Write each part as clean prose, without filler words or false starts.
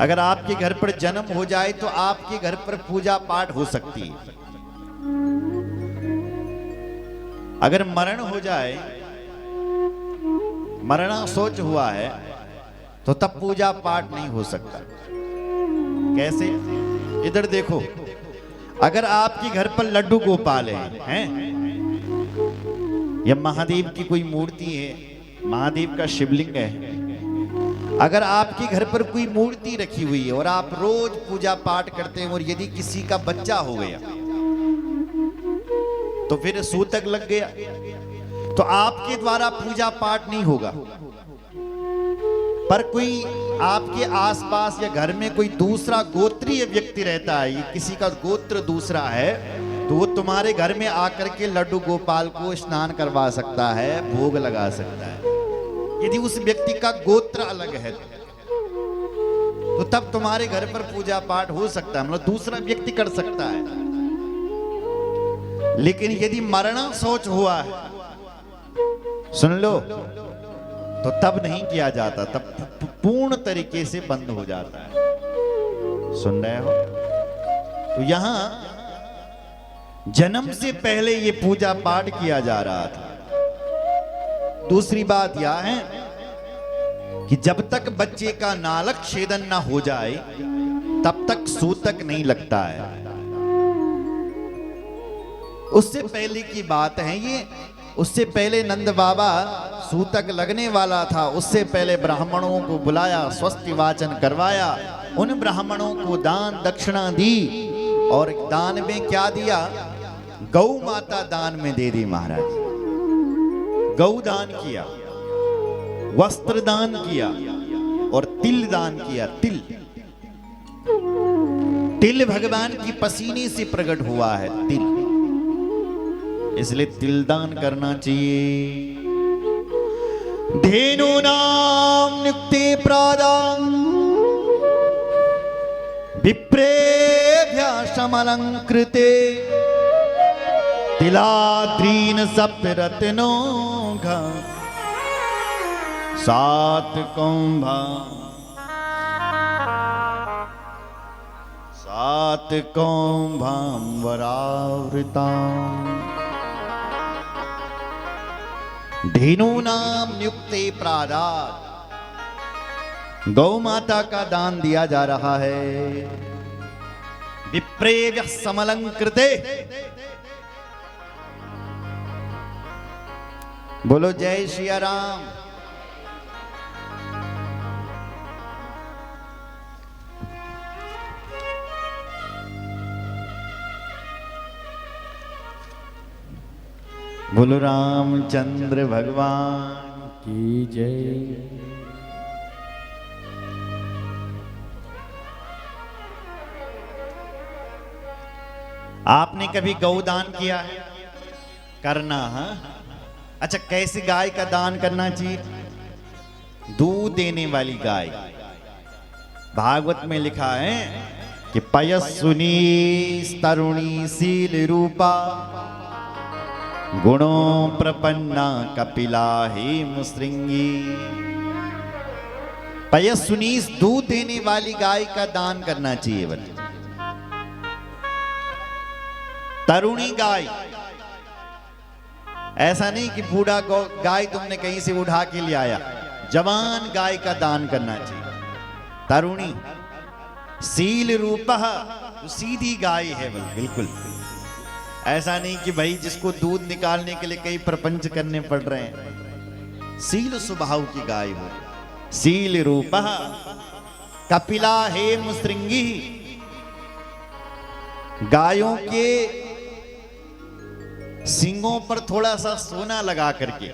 अगर आपके घर पर जन्म हो जाए तो आपके घर पर पूजा पाठ हो सकती है। अगर मरण हो जाए, मरना सोच हुआ है, तो तब पूजा पाठ नहीं हो सकता। कैसे? इधर देखो, अगर आपके घर पर लड्डू गोपाल हैं, या महादेव की कोई मूर्ति है, महादेव का शिवलिंग है, अगर आपके घर पर कोई मूर्ति रखी हुई है और आप रोज पूजा पाठ करते हैं और यदि किसी का बच्चा हो गया तो फिर सूतक लग गया, तो आपके द्वारा पूजा पाठ नहीं होगा। पर कोई आपके आसपास या घर में कोई दूसरा गोत्रीय व्यक्ति रहता है, किसी का गोत्र दूसरा है, तो वो तुम्हारे घर में आकर के लड्डू गोपाल को स्नान करवा सकता है, भोग लगा सकता है। यदि उस व्यक्ति का गोत्र अलग है तो तब तुम्हारे घर पर पूजा पाठ हो सकता है, मतलब दूसरा व्यक्ति कर सकता है। लेकिन यदि मरना सोच हुआ है, सुन लो, तो तब नहीं किया जाता, तब पूर्ण तरीके से बंद हो जाता है। सुन रहे हो? तो यहां जन्म से पहले ये पूजा पाठ किया जा रहा था। दूसरी बात यह है कि जब तक बच्चे का नालक छेदन ना हो जाए तब तक सूतक नहीं लगता है। उससे पहले की बात है ये। उससे पहले नंद बाबा सूतक लगने वाला था, उससे पहले ब्राह्मणों को बुलाया, स्वस्ति वाचन करवाया, उन ब्राह्मणों को दान दक्षिणा दी, और दान में क्या दिया? गौ माता दान में दे दी महाराज। गौ दान किया, वस्त्र दान किया और तिल दान किया। तिल, तिल भगवान की पसीने से प्रकट हुआ है, तिल, इसलिए तिल दान करना चाहिए। धेनु नाम नियुक्ते प्रादां विप्रेभ्यः समलंकृते तिलाद्रीन सप्तरत्नो घा सात कुंभा सात कुंभांबरावृता धेनु नाम नियुक्ते प्रादात्। गौ माता का दान दिया जा रहा है। विप्रेभ्यः समलंकृते, बोलो जय श्री राम। बोलो रामचंद्र भगवान की जय। आपने कभी गौदान किया है? करना है। अच्छा, कैसी गाय का दान करना चाहिए? दूध देने वाली गाय। भागवत में लिखा है कि पयस्विनी तरुणी शील रूपा गुणों प्रपन्ना कपिला हेम श्रृंगी। पयस्विनी दूध देने वाली गाय का दान करना चाहिए। बच्चे, तरुणी गाय, ऐसा नहीं कि बूढ़ा गाय तुमने कहीं से उठा के ले आया, जवान गाय का दान करना चाहिए। तरुणी, शील रूपः, तो सीधी गाय है बिल्कुल। ऐसा नहीं कि भाई जिसको दूध निकालने के लिए कई प्रपंच करने पड़ रहे हैं। शील स्वभाव की गाय हो। शील रूपः कपिला हेम श्रृंगी। गायों के सींगों पर थोड़ा सा सोना लगा करके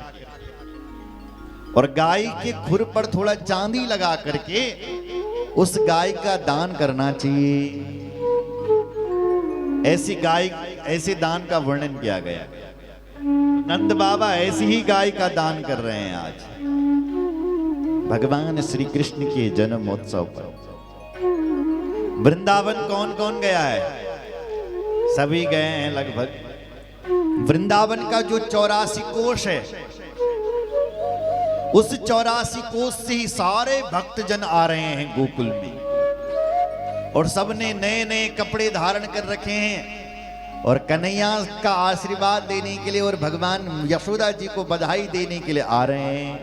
और गाय के खुर पर थोड़ा चांदी लगा करके उस गाय का दान करना चाहिए। ऐसी गाय, ऐसे दान का वर्णन किया गया। नंद बाबा ऐसी ही गाय का दान कर रहे हैं आज भगवान श्री कृष्ण के जन्मोत्सव पर। वृंदावन कौन कौन गया है? सभी गए हैं लगभग। वृंदावन का जो 84 कोष है, उस 84 कोष से ही सारे भक्तजन आ रहे हैं गोकुल में। और सबने नए नए कपड़े धारण कर रखे हैं और कन्हैया का आशीर्वाद देने के लिए और भगवान यशोदा जी को बधाई देने के लिए आ रहे हैं।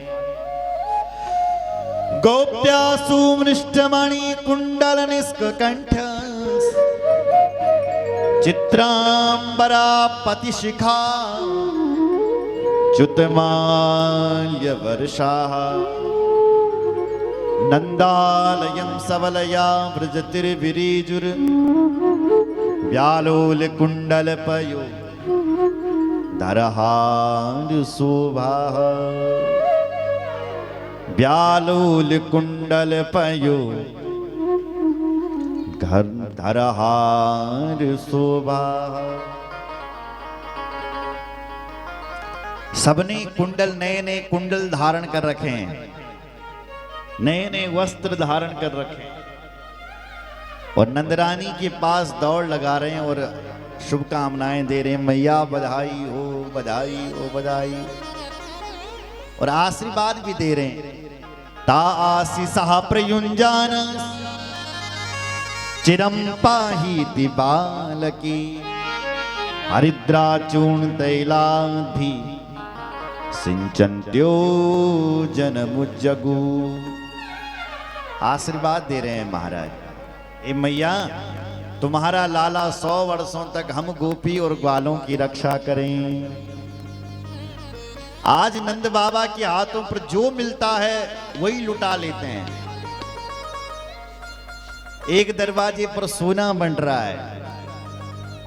गोप्यासु मृष्टमणि कुंडल निष्कंठ चित्रांबरा पतिशिखा च्युतमाल्य वर्षा नंदालयं सवलया व्रजतिर्विरीजुर व्यालोल कुंडल पयो धरहार शोभा व्यालोल कुंडल पयो घर धरहार शोभा। सबने कुंडल नए नए कुंडल धारण कर रखे हैं, नए नए वस्त्र धारण कर रखे हैं और नंदरानी के पास दौड़ लगा रहे हैं और शुभकामनाएं दे रहे हैं। मैया बधाई हो, बधाई हो, बधाई हो, और आशीर्वाद भी दे रहे हैं। ता आशीषः प्रयुंजान चिरम पाहीति बालकी हरिद्रा चूर्ण तैलाधि सिंचन्त्यो जनमुज्जगु। आशीर्वाद दे रहे हैं महाराज, ए मैया तुम्हारा लाला 100 वर्षों तक हम गोपी और ग्वालों की रक्षा करें। आज नंद बाबा के हाथों पर जो मिलता है वही लुटा लेते हैं। एक दरवाजे पर सोना बंट रहा है,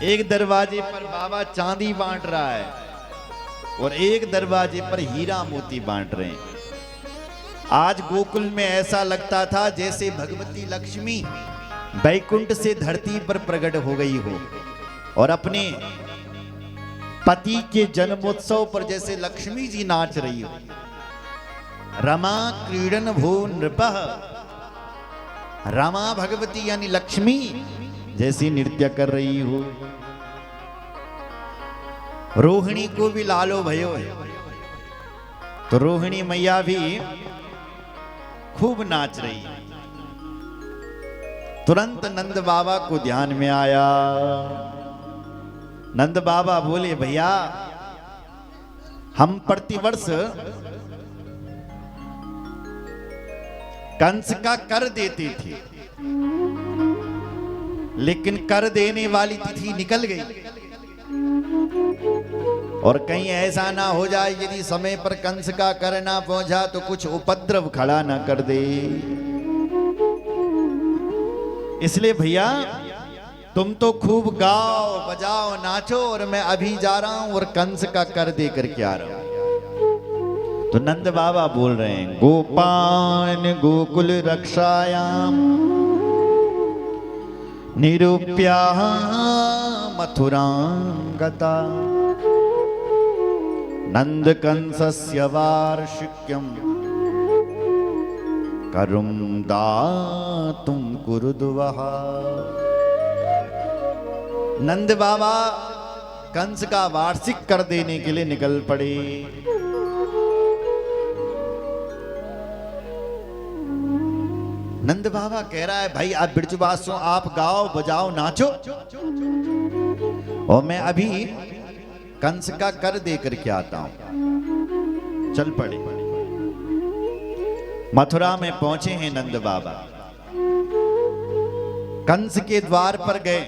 एक दरवाजे पर बाबा चांदी बांट रहा है और एक दरवाजे पर हीरा मोती बांट रहे हैं। आज गोकुल में ऐसा लगता था जैसे भगवती लक्ष्मी वैकुंठ से धरती पर प्रकट हो गई हो और अपने पति के जन्मोत्सव पर जैसे लक्ष्मी जी नाच रही हो। रमा क्रीडन भो नृपः, रमा भगवती यानी लक्ष्मी जैसी नृत्य कर रही हो। रोहिणी को भी लालो भयो है तो रोहिणी मैया भी खूब नाच रही है। तुरंत नंद बाबा को ध्यान में आया। नंद बाबा बोले, भैया हम प्रतिवर्ष कंस का कर देते थे, लेकिन कर देने वाली तिथि निकल गई और कहीं ऐसा ना हो जाए यदि समय पर कंस का कर ना पहुंचा तो कुछ उपद्रव खड़ा ना कर दे। इसलिए भैया तुम तो खूब गाओ बजाओ नाचो और मैं अभी जा रहा हूं और कंस का कर दे करके आ रहा हूं। तो नंद बाबा बोल रहे हैं, गोपान गोकुल रक्षायाम निरूप्या मथुरां गता नंद कंसस्य वार्षिक्यम करुं दातुं कुरुद्वः। नंद बाबा कंस का वार्षिक कर देने के लिए निकल पड़े। नंद बाबा कह रहा है, भाई आप बिरजुबासों आप गाओ बजाओ नाचो और मैं अभी कंस का कर दे करके आता हूं। चल पड़े। मथुरा में पहुंचे हैं नंद बाबा। कंस के द्वार पर गए।